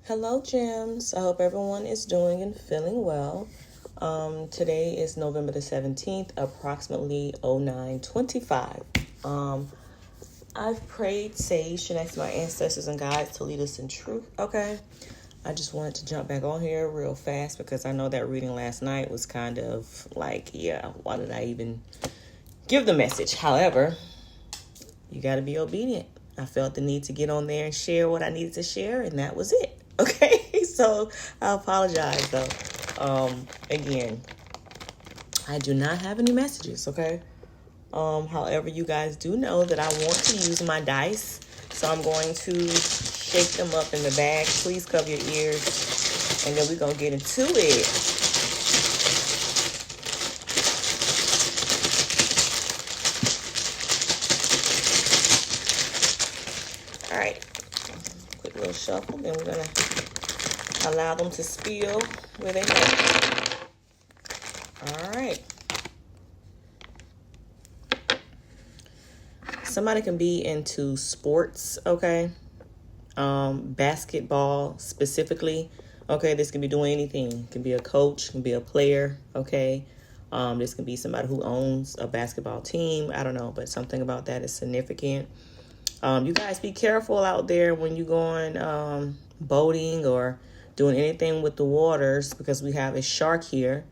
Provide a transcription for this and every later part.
Hello, Gems. I hope everyone is doing and feeling well. Today is November the 17th, approximately 09:25. I've prayed sage and asked my ancestors and guides to lead us in truth, okay? I just wanted to jump back on here real fast because I know that reading last night was kind of like, yeah, why did I even give the message? However, you got to be obedient. I felt the need to get on there and share what I needed to share, and that was it. Okay, so I apologize though. Again, I do not have any messages, okay? However, you guys do know that I want to use my dice, so I'm going to shake them up in the bag. Please cover your ears, and then we're going to get into it. All right, quick little shuffle, then we're going to allow them to spill where they go. All right. Somebody can be into sports, okay? Basketball specifically, okay? This can be doing anything. It can be a coach, can be a player, okay? This can be somebody who owns a basketball team. I don't know, but something about that is significant. You guys be careful out there when you're going boating or doing anything with the waters, because we have a shark here,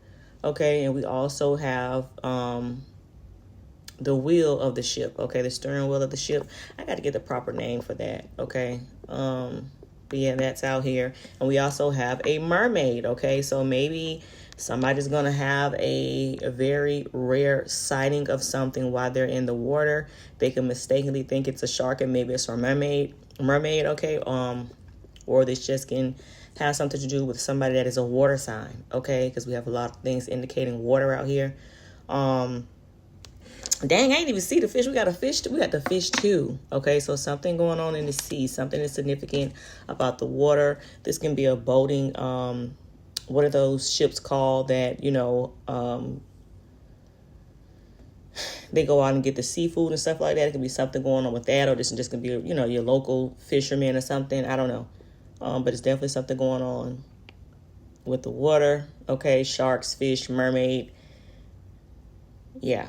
okay? And we also have the wheel of the ship, okay? The steering wheel of the ship. I got to get the proper name for that, okay? But yeah, that's out here. And we also have a mermaid, okay? So maybe somebody's going to have a very rare sighting of something while they're in the water. They can mistakenly think it's a shark and maybe it's a mermaid, okay? Or this just can have something to do with somebody that is a water sign, okay? Because we have a lot of things indicating water out here. Dang, I didn't even see the fish. We got the fish too. Okay, so something going on in the sea. Something is significant about the water. This can be a boating. What are those ships called that, they go out and get the seafood and stuff like that? It can be something going on with that, or this is just going to be, your local fisherman or something. I don't know. But it's definitely something going on with the water. Okay, sharks, fish, mermaid. Yeah.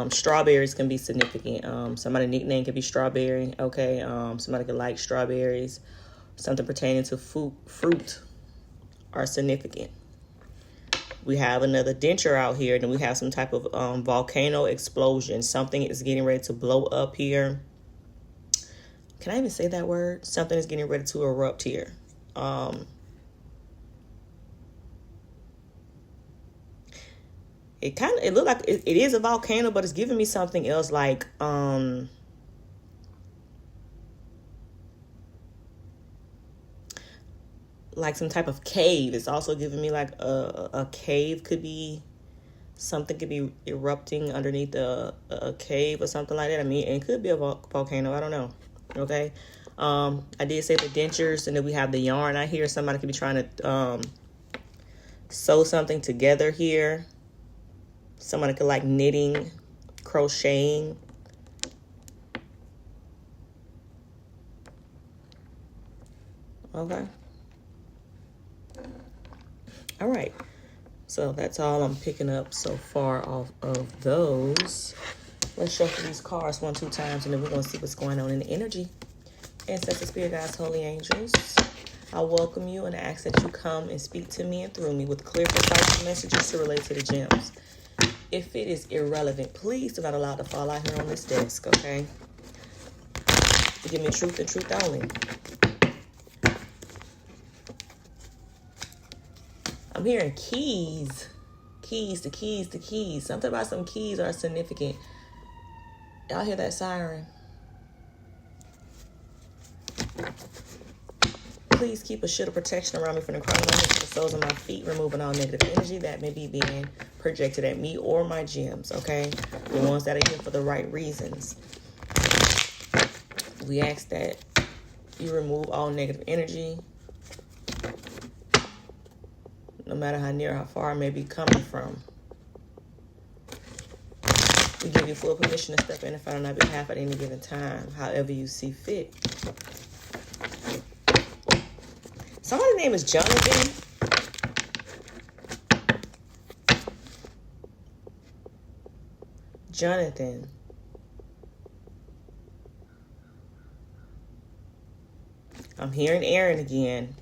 Strawberries can be significant. Somebody's nickname can be Strawberry, okay? Somebody could like strawberries. Something pertaining to fruit are significant. We have another denture out here, and then we have some type of volcano explosion. Something is getting ready to blow up here. Can I even say that word? Something is getting ready to erupt here. It looked like it is a volcano, but it's giving me something else like some type of cave. It's also giving me like a cave could be, something could be erupting underneath a cave or something like that. I mean, it could be a volcano. I don't know. Okay. I did say the dentures, and then we have the yarn. I hear somebody could be trying to sew something together here. Somebody could like knitting, crocheting. Okay. All right. So that's all I'm picking up so far off of those. Let's shuffle these cards 1-2 times, and then we're going to see what's going on in the energy. Ancestors, spirit guides, holy angels, I welcome you and ask that you come and speak to me and through me with clear, precise messages to relate to the gems. If it is irrelevant, please do not allow it to fall out here on this desk, okay? Give me truth and truth only. I'm hearing keys. Keys. Something about some keys are significant. Y'all hear that siren? Please keep a shield of protection around me from the crown of my head to the soles of my feet, removing all negative energy that may be being projected at me or my gems, okay? The ones that are here for the right reasons. We ask that you remove all negative energy, no matter how near or how far it may be coming from. We give you full permission to step in and fight on our behalf at any given time, however you see fit. Somebody's name is Jonathan. Jonathan. I'm hearing Aaron again.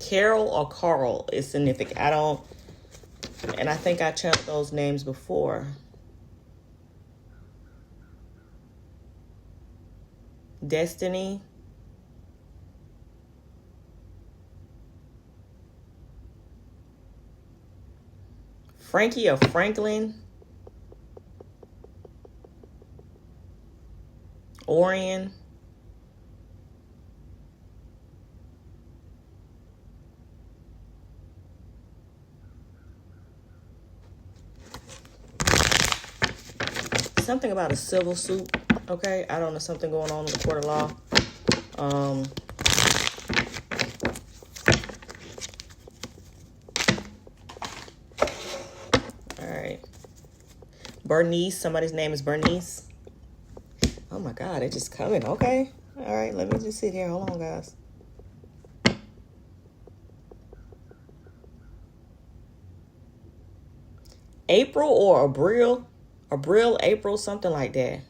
Carol or Carl is significant. And I think I checked those names before. Destiny. Frankie or Franklin. Orion. Something about a civil suit. Okay, I don't know, something going on in the court of law. All right. Bernice, somebody's name is Bernice. Oh my God, it's just coming. Okay. All right, let me just sit here. Hold on, guys. April or Abril? Abril, April, something like that.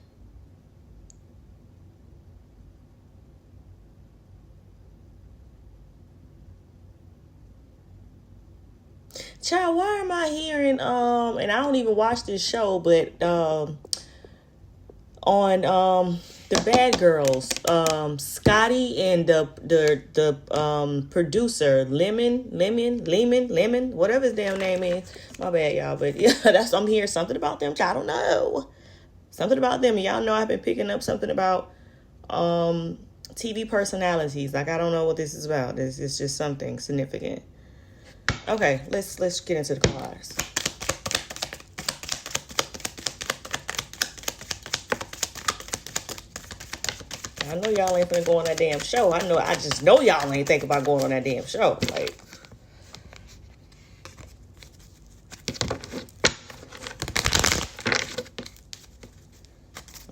Child, why am I hearing and I don't even watch this show, but on the Bad Girls, Scotty and the producer, Lemon, whatever his damn name is. My bad, y'all, but yeah, I'm hearing something about them. I don't know. Something about them. Y'all know I've been picking up something about TV personalities. Like, I don't know what this is about. This is just something significant. Okay, let's get into the cards. I know y'all ain't finna go on that damn show. I just know y'all ain't think about going on that damn show. Like,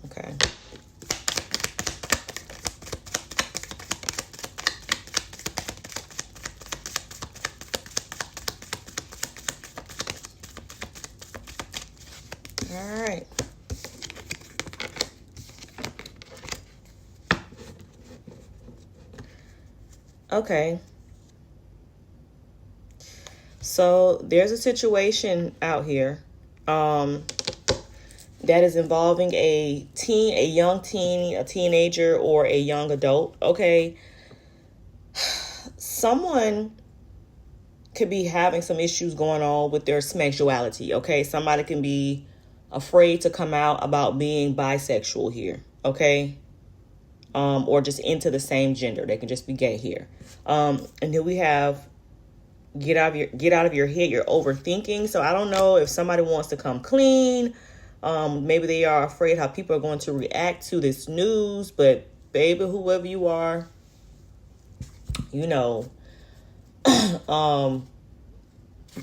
okay. All right. Okay. So there's a situation out here that is involving a young teen, a teenager, or a young adult. Okay. Someone could be having some issues going on with their sexuality. Okay. Somebody can be afraid to come out about being bisexual here. Okay. Or just into the same gender. They can just be gay here. And then we have get out of your head. You're overthinking. So I don't know if somebody wants to come clean. Maybe they are afraid how people are going to react to this news. But baby, whoever you are, you know,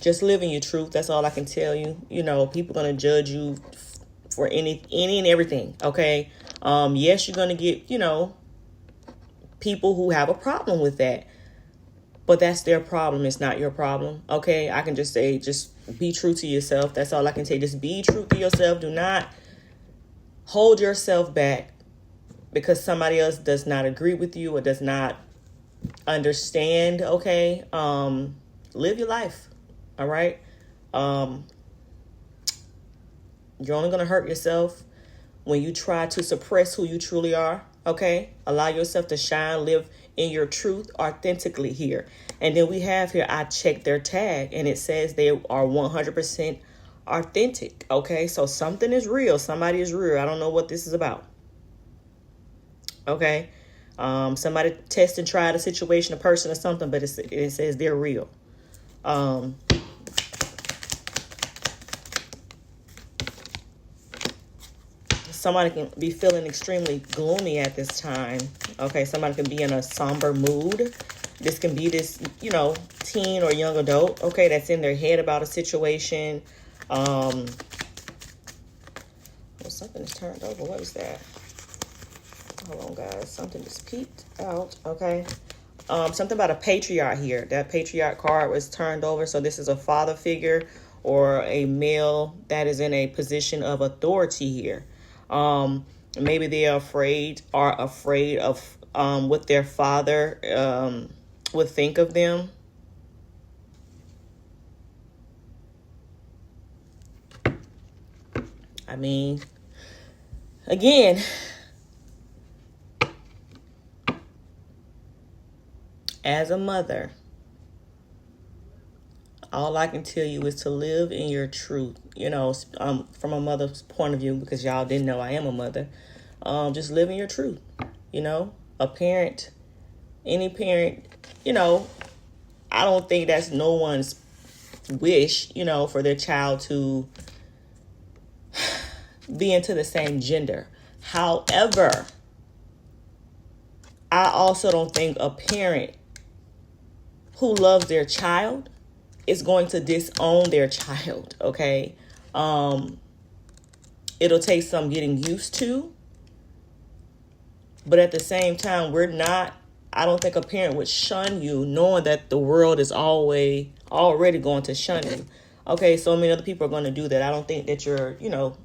just living your truth. That's all I can tell you. You know, people are going to judge you for any and everything. Okay. Yes, you're going to get, you know, people who have a problem with that, but that's their problem. It's not your problem. Okay. I can just say, just be true to yourself. That's all I can say. Just be true to yourself. Do not hold yourself back because somebody else does not agree with you or does not understand. Okay. Live your life. All right. You're only going to hurt yourself when you try to suppress who you truly are. Okay. Allow yourself to shine, live in your truth authentically here. And then we have here, I checked their tag and it says they are 100% authentic. Okay. So something is real. Somebody is real. I don't know what this is about. Okay. Somebody test and tried a situation, a person or something, but it says they're real. Somebody can be feeling extremely gloomy at this time. Okay, somebody can be in a somber mood. This can be this, you know, teen or young adult, okay, that's in their head about a situation. something is turned over. What is that? Hold on, guys. Something just peeked out. Okay. Something about a patriarch here. That patriarch card was turned over. So this is a father figure or a male that is in a position of authority here. Maybe they are afraid of what their father would think of them. I mean, again, as a mother, all I can tell you is to live in your truth. You know, from a mother's point of view, because y'all didn't know I am a mother. Just live in your truth. You know, a parent, any parent, you know, I don't think that's no one's wish, you know, for their child to be into the same gender. However, I also don't think a parent who loves their child is going to disown their child, okay? It'll take some getting used to. But at the same time, I don't think a parent would shun you knowing that the world is already going to shun you. Okay, so many other people are going to do that. I don't think that your, you know,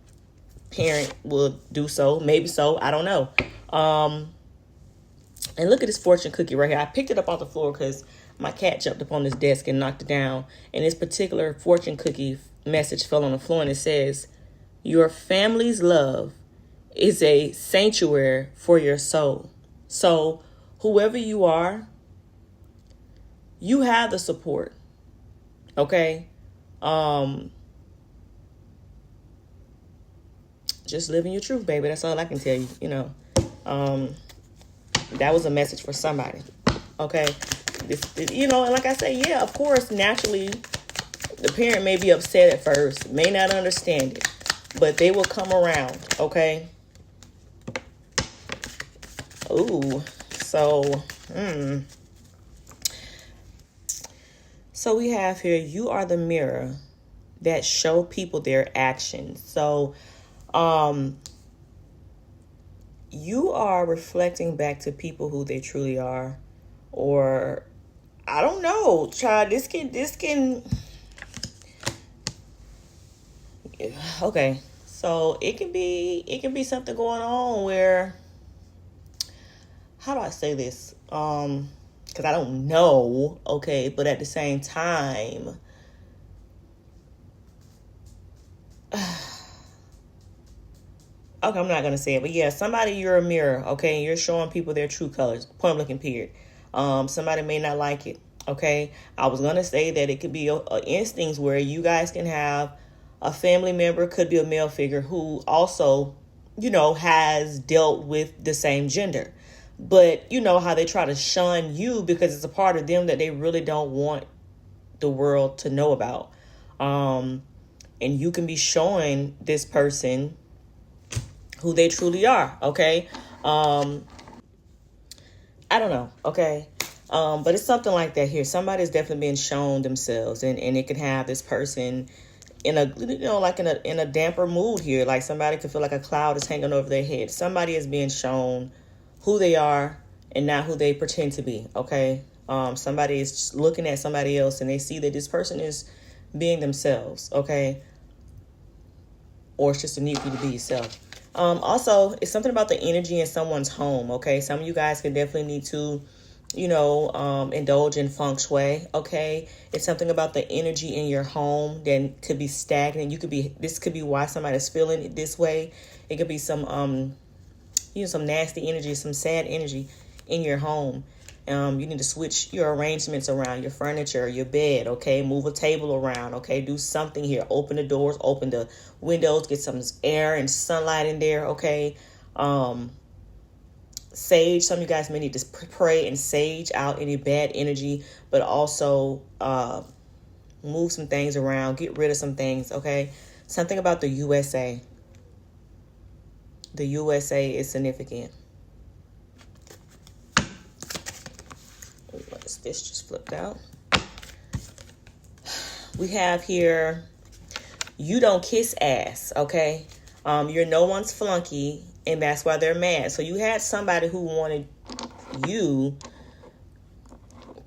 parent will do so. Maybe so. I don't know. And look at this fortune cookie right here. I picked it up off the floor because my cat jumped up on this desk and knocked it down. And this particular fortune cookie message fell on the floor, and it says, "Your family's love is a sanctuary for your soul." So whoever you are, you have the support. Okay? Just living your truth, baby. That's all I can tell you. You know, that was a message for somebody. Okay? This, you know, and like I say, yeah, of course, naturally, the parent may be upset at first, may not understand it, but they will come around. Okay? Ooh, so we have here, you are the mirror that show people their actions. So you are reflecting back to people who they truly are, or I don't know, child, this can okay, so it can be something going on where, how do I say this? Because I don't know, okay, but at the same time, okay, I'm not going to say it, but yeah, somebody, you're a mirror, okay, and you're showing people their true colors, point blank and period. Somebody may not like it, okay? I was going to say that it could be a instance where you guys can have a family member, could be a male figure, who also, you know, has dealt with the same gender. But you know how they try to shun you because it's a part of them that they really don't want the world to know about. And you can be showing this person who they truly are, okay? I don't know, okay? But it's something like that here. Somebody's definitely being shown themselves, and it can have this person in a, you know, like in a damper mood here. Like somebody could feel like a cloud is hanging over their head. Somebody is being shown who they are and not who they pretend to be, okay? Somebody is just looking at somebody else and they see that this person is being themselves, okay? Or it's just a need for you to be yourself. Also, it's something about the energy in someone's home, okay? Some of you guys could definitely need to, you know, indulge in feng shui, okay? It's something about the energy in your home that could be stagnant. This could be why somebody's feeling it this way. It could be some, you know, some nasty energy, some sad energy in your home. You need to switch your arrangements around, your furniture, your bed, okay? Move a table around, okay? Do something here. Open the doors, open the windows, get some air and sunlight in there, okay? Sage, some of you guys may need to pray and sage out any bad energy, but also move some things around, get rid of some things, okay? Something about the USA. The USA is significant. This just flipped out. We have here, you don't kiss ass, okay? You're no one's flunky, and that's why they're mad. So you had somebody who wanted you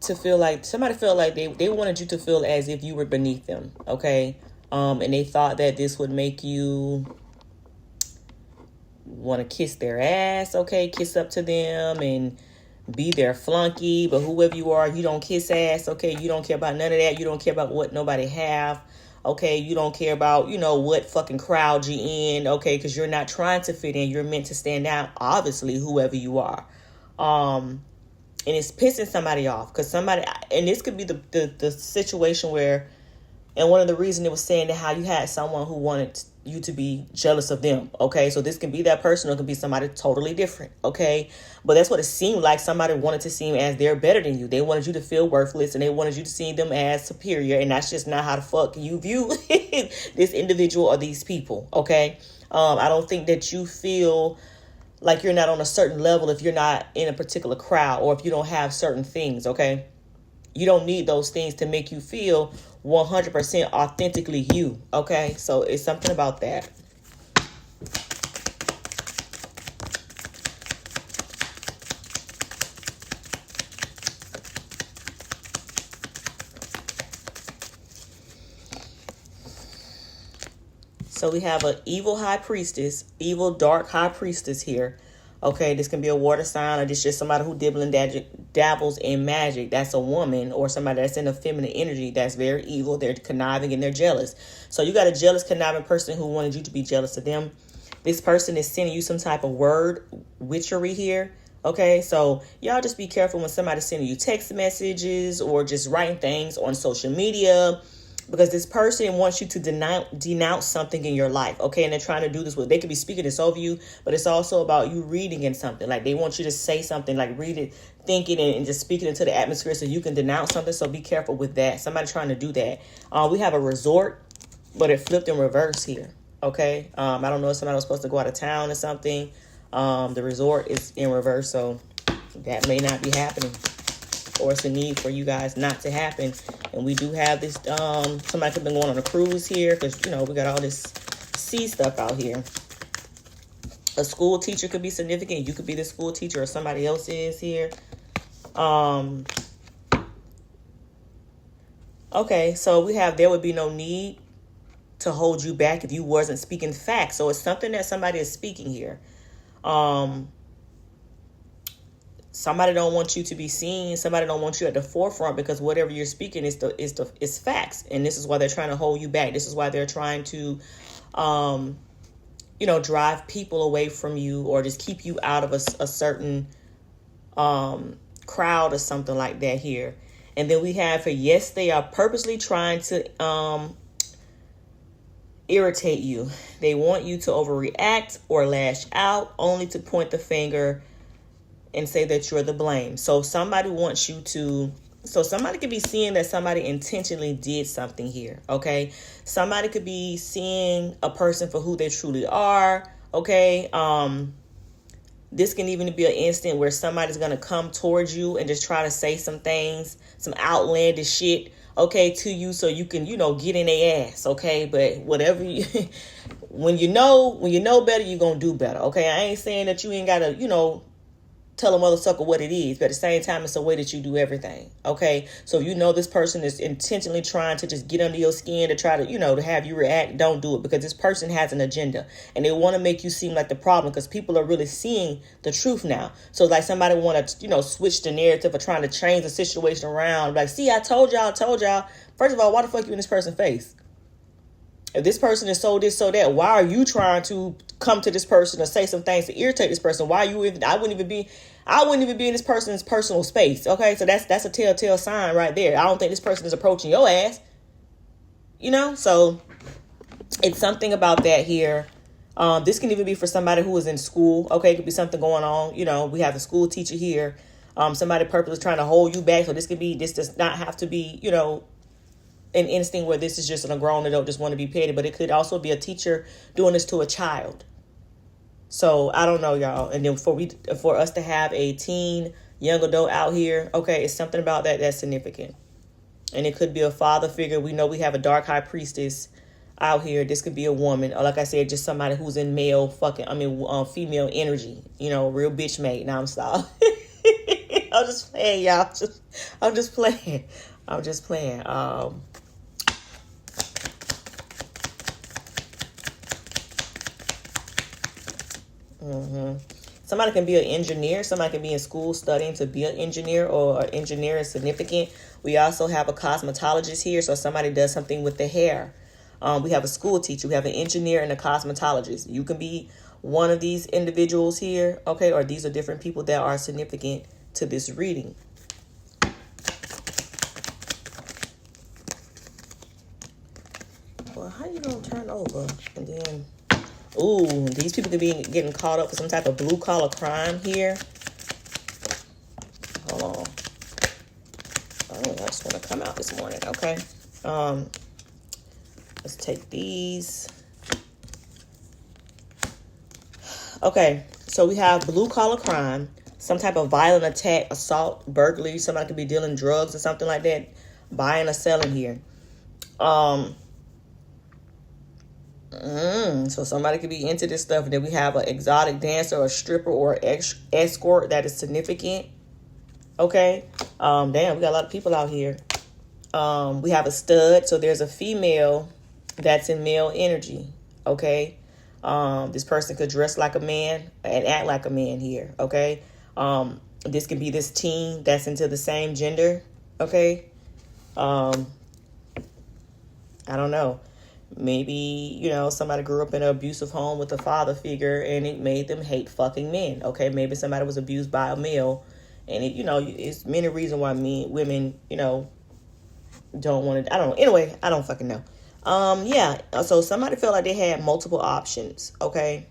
to feel like, somebody felt like they wanted you to feel as if you were beneath them, okay? And they thought that this would make you want to kiss their ass, okay? Kiss up to them and be their flunky. But whoever you are, you don't kiss ass, okay? You don't care about none of that. You don't care about what nobody have, okay? You don't care about, what fucking crowd you in, okay? Because you're not trying to fit in. You're meant to stand out, obviously, whoever you are. And it's pissing somebody off because somebody, and this could be the situation where, and one of the reasons it was saying that how you had someone who wanted you to be jealous of them, okay? So this can be that person or it can be somebody totally different, okay? But that's what it seemed like. Somebody wanted to seem as they're better than you. They wanted you to feel worthless and they wanted you to see them as superior, and that's just not how the fuck you view this individual or these people, okay? I don't think that you feel like you're not on a certain level if you're not in a particular crowd or if you don't have certain things, okay? You don't need those things to make you feel 100% authentically you, okay? So it's something about that. So we have an evil high priestess, evil dark high priestess here. Okay, this can be a water sign or this just somebody who dabbles in magic. That's a woman or somebody that's in a feminine energy that's very evil. They're conniving and they're jealous. So you got a jealous, conniving person who wanted you to be jealous of them. This person is sending you some type of word witchery here. Okay, so y'all just be careful when somebody's sending you text messages or just writing things on social media, because this person wants you to denounce something in your life, okay? And they're trying to do this they could be speaking this over you, but it's also about you reading in something. Like they want you to say something, like read it, think it, and just speak it into the atmosphere so you can denounce something. So be careful with that. Somebody trying to do that. We have a resort, but it flipped in reverse here, okay? I don't know if somebody was supposed to go out of town or something. The resort is in reverse, so that may not be happening. Or it's a need for you guys not to happen. And we do have this, somebody could have been going on a cruise here because, we got all this sea stuff out here. A school teacher could be significant. You could be the school teacher or somebody else is here. Okay, so we have there would be no need to hold you back if you wasn't speaking facts. So it's something that somebody is speaking here. Somebody don't want you to be seen. Somebody don't want you at the forefront because whatever you're speaking is facts. And this is why they're trying to hold you back. This is why they're trying to, drive people away from you or just keep you out of a certain crowd or something like that here. And then we have yes, they are purposely trying to irritate you. They want you to overreact or lash out only to point the finger and say that you're the blame. So somebody wants you to, so somebody could be seeing that somebody intentionally did something here, okay? Somebody could be seeing a person for who they truly are, okay? This can even be an instant where somebody's going to come towards you and just try to say some things, some outlandish shit, okay, to you so you can, get in their ass, okay? But whatever you, when you know better, you're going to do better, okay? I ain't saying that you ain't got to, tell a mother sucker what it is, but at the same time, it's a way that you do everything, okay? So if this person is intentionally trying to just get under your skin to try to, to have you react, don't do it, because this person has an agenda, and they want to make you seem like the problem, because people are really seeing the truth now. So like somebody want to, switch the narrative or trying to change the situation around, like, see, I told y'all. First of all, why the fuck you in this person's face? If this person is so this, so that, why are you trying to come to this person or say some things to irritate this person? Why you even? I wouldn't even be in this person's personal space. Okay, so that's a telltale sign right there. I don't think this person is approaching your ass. So it's something about that here. This can even be for somebody who is in school. Okay, it could be something going on. We have a school teacher here. Somebody purposely trying to hold you back. So this does not have to be, an instinct where this is just a grown adult just want to be petty, but it could also be a teacher doing this to a child. So I don't know, y'all. And then for us to have a teen, young adult out here, okay, it's something about that that's significant. And it could be a father figure. We know we have a dark high priestess. out here. This could be a woman, or like I said, just somebody who's in female energy. Real bitch made. Now I'm sorry. I'm just playing, y'all. I'm just playing. I'm just playing. Somebody can be an engineer. Somebody can be in school studying to be an engineer, or an engineer is significant. We also have a cosmetologist here, so somebody does something with the hair. We have a school teacher. We have an engineer and a cosmetologist. You can be one of these individuals here, okay? Or these are different people that are significant to this reading. Well, how you gonna turn over and then... Ooh, these people could be getting caught up for some type of blue-collar crime here. Hold on. Oh, I just want to come out this morning, okay? Let's take these. Okay, so we have blue-collar crime, some type of violent attack, assault, burglary. Somebody could be dealing drugs or something like that, buying or selling here. So somebody could be into this stuff. And then we have an exotic dancer, or a stripper, or escort that is significant. Okay. Damn, we got a lot of people out here. We have a stud. So there's a female that's in male energy. Okay. This person could dress like a man and act like a man here. Okay. This could be this teen that's into the same gender. Okay. I don't know. Maybe, somebody grew up in an abusive home with a father figure and it made them hate fucking men. Okay, maybe somebody was abused by a male, and it's many reasons why women, don't want to. I don't know. Anyway, I don't fucking know. Yeah. So somebody felt like they had multiple options. Okay.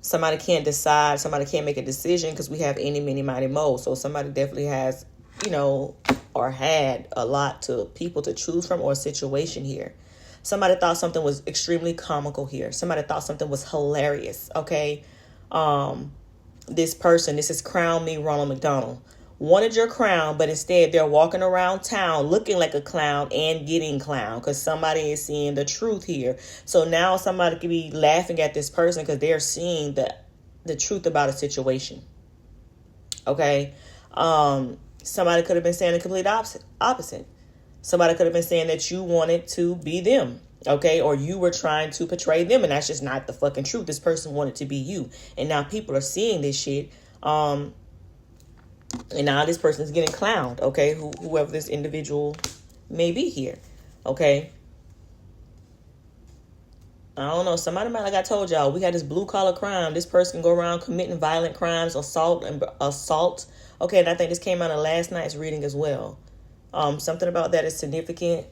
Somebody can't decide. Somebody can't make a decision because we have any, many, mighty, mo. So somebody definitely has, or had a lot to people to choose from, or a situation here. Somebody thought something was extremely comical here. Somebody thought something was hilarious. Okay. This is Crown Me Ronald McDonald. Wanted your crown, but instead they're walking around town looking like a clown and getting clown because somebody is seeing the truth here. So now somebody could be laughing at this person because they're seeing the truth about a situation. Okay. Somebody could have been saying the complete opposite. Somebody could have been saying that you wanted to be them, okay? Or you were trying to portray them, and that's just not the fucking truth. This person wanted to be you. And now people are seeing this shit. And now this person is getting clowned, okay? Whoever this individual may be here, okay? I don't know. Somebody might, like I told y'all, we got this blue-collar crime. This person can go around committing violent crimes, assault. Okay, and I think this came out of last night's reading as well. Something about that is significant.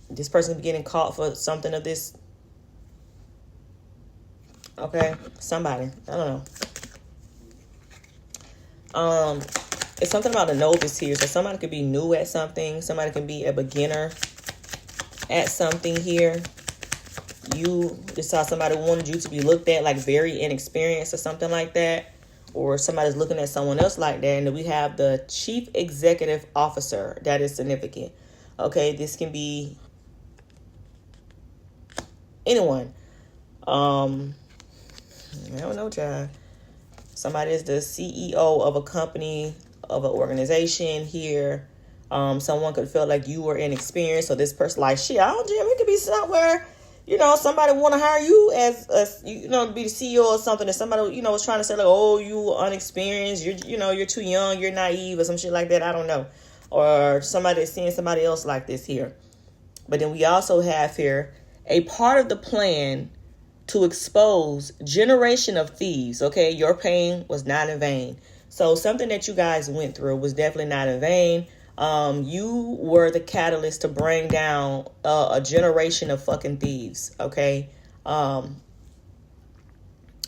This person getting caught for something of this. Okay, somebody. I don't know. It's something about a novice here. So somebody could be new at something. Somebody can be a beginner at something here. You just saw somebody wanted you to be looked at like very inexperienced or something like that. Or somebody's looking at someone else like that. And then we have the chief executive officer. That is significant. Okay, this can be anyone. I don't know, child. Somebody is the CEO of a company, of an organization here. Someone could feel like you were inexperienced. So this person like, shit, I don't know, it could be somewhere. Somebody want to hire you as to be the CEO or something. And somebody, was trying to say like, oh, you unexperienced. You're too young. You're naive or some shit like that. I don't know. Or somebody is seeing somebody else like this here. But then we also have here a part of the plan to expose generation of thieves. Okay, your pain was not in vain. So something that you guys went through was definitely not in vain. You were the catalyst to bring down a generation of fucking thieves. Okay. And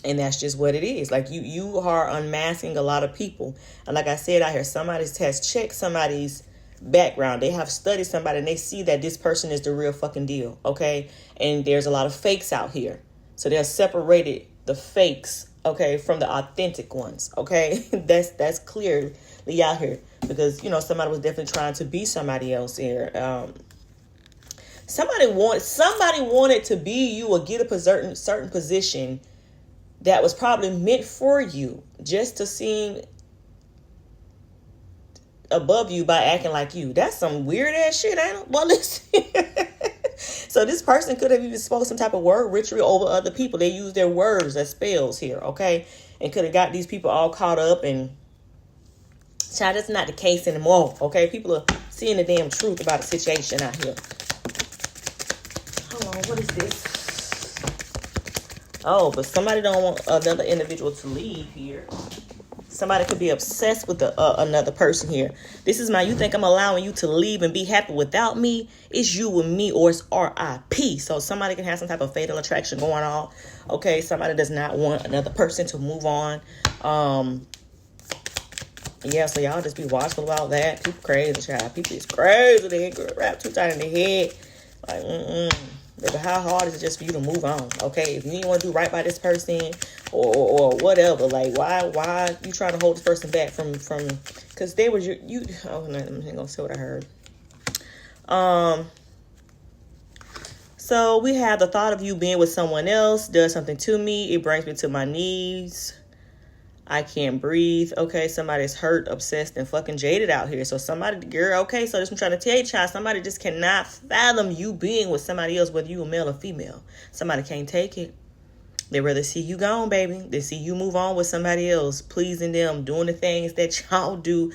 that's just what it is. Like you are unmasking a lot of people. And like I said, I hear somebody has checked somebody's background. They have studied somebody and they see that this person is the real fucking deal. Okay. And there's a lot of fakes out here. So they're separated the fakes, okay, from the authentic ones. Okay. That's clearly out here because, somebody was definitely trying to be somebody else here. Somebody wanted to be you or get a certain position that was probably meant for you, just to seem above you by acting like you. That's some weird ass shit, ain't it? Well, listen. So this person could have even spoken some type of word ritual over other people. They use their words as spells here, okay? And could have got these people all caught up. And child, that's not the case anymore, okay? People are seeing the damn truth about the situation out here. Hold on, what is this? Oh, but somebody don't want another individual to leave here. Somebody could be obsessed with another person here. This is you think I'm allowing you to leave and be happy without me? It's you with me, or it's RIP. So somebody can have some type of fatal attraction going on. Okay, somebody does not want another person to move on. Yeah, so y'all just be watchful about that. People crazy, child. People is crazy. They get wrapped too tight in their head. Like, Baby, how hard is it just for you to move on? Okay, if you didn't want to do right by this person or whatever, like why you trying to hold this person back from because they was you. Oh no, I'm gonna say what I heard. So we have the thought of you being with someone else does something to me. It brings me to my knees. I can't breathe. Okay, somebody's hurt, obsessed, and fucking jaded out here. So somebody, girl, okay, so this I'm trying to tell you, child, somebody just cannot fathom you being with somebody else, whether you a male or female. Somebody can't take it. They rather see you gone, baby. They see you move on with somebody else, pleasing them, doing the things that y'all do,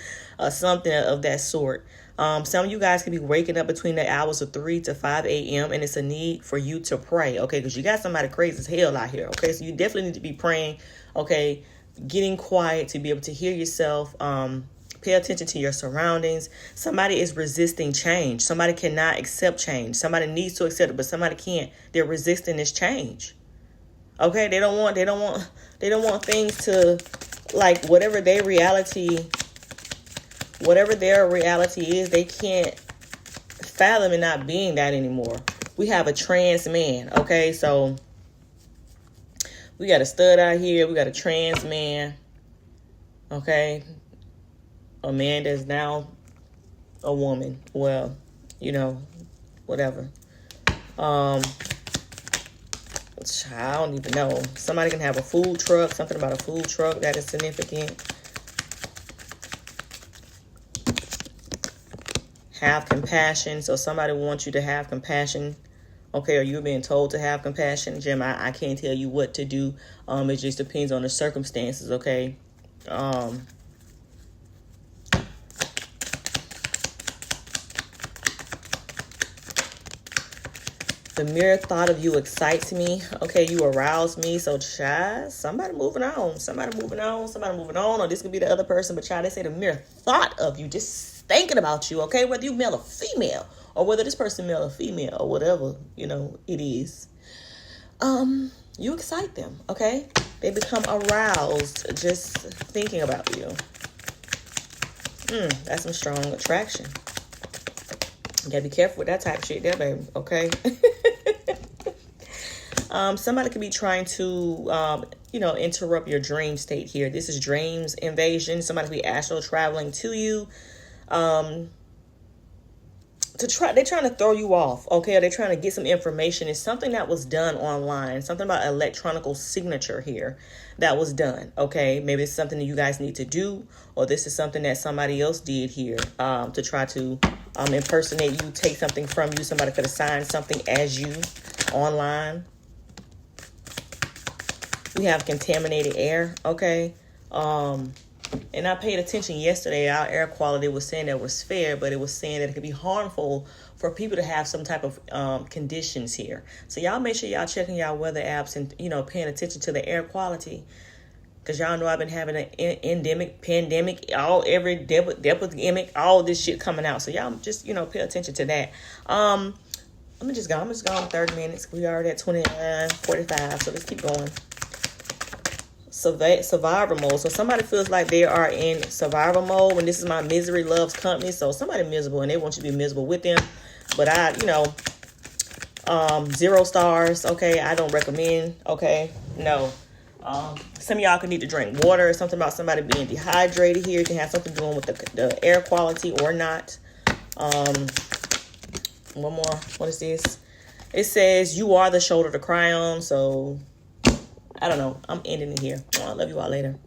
something of that sort. Some of you guys can be waking up between the hours of 3 to 5 a.m. and it's a need for you to pray, okay? Because you got somebody crazy as hell out here, okay? So you definitely need to be praying, okay? Getting quiet to be able to hear yourself, pay attention to your surroundings. Somebody is resisting change. Somebody cannot accept change. Somebody needs to accept it, but somebody can't. They're resisting this change. Okay, they don't want things to, like, whatever their reality is, they can't fathom it not being that anymore. We have a trans man, okay? So we got a stud out here. We got a trans man. Okay. A man that's now a woman. Well, whatever. I don't even know. Somebody can have a food truck. Something about a food truck that is significant. Have compassion. So somebody wants you to have compassion. Okay, or you're being told to have compassion. Jim, I can't tell you what to do. It just depends on the circumstances, okay? The mere thought of you excites me. Okay, you arouse me. So, child, somebody moving on. Or this could be the other person. But, child, they say the mere thought of you, just thinking about you, okay? Whether you male or female. Or whether this person male or female or whatever, it is. You excite them, okay? They become aroused just thinking about you. That's some strong attraction. You gotta be careful with that type of shit there, baby, okay? Somebody could be trying to, interrupt your dream state here. This is dreams invasion. Somebody could be astral traveling to you. They're trying to throw you off, okay? They're trying to get some information. It's something that was done online, something about electronic signature here that was done, okay? Maybe it's something that you guys need to do, or this is something that somebody else did here to try to impersonate you, take something from you. Somebody could have signed something as you online. We have contaminated air, okay? And I paid attention yesterday. Our air quality was saying that it was fair, but it was saying that it could be harmful for people to have some type of conditions here. So y'all make sure y'all checking y'all weather apps and, paying attention to the air quality. Because y'all know I've been having an endemic, pandemic, every epidemic, all this shit coming out. So y'all just, pay attention to that. I'm just going 30 minutes. We already at 29:45, so let's keep going. Survivor mode. So somebody feels like they are in survival mode, and this is my misery loves company. So somebody miserable and they want you to be miserable with them. But 0 stars. Okay, I don't recommend. Okay, no. Some of y'all could need to drink water. Something about somebody being dehydrated here. It can have something doing with the air quality or not. One more. What is this? It says you are the shoulder to cry on. So I don't know. I'm ending it here. I love you all later.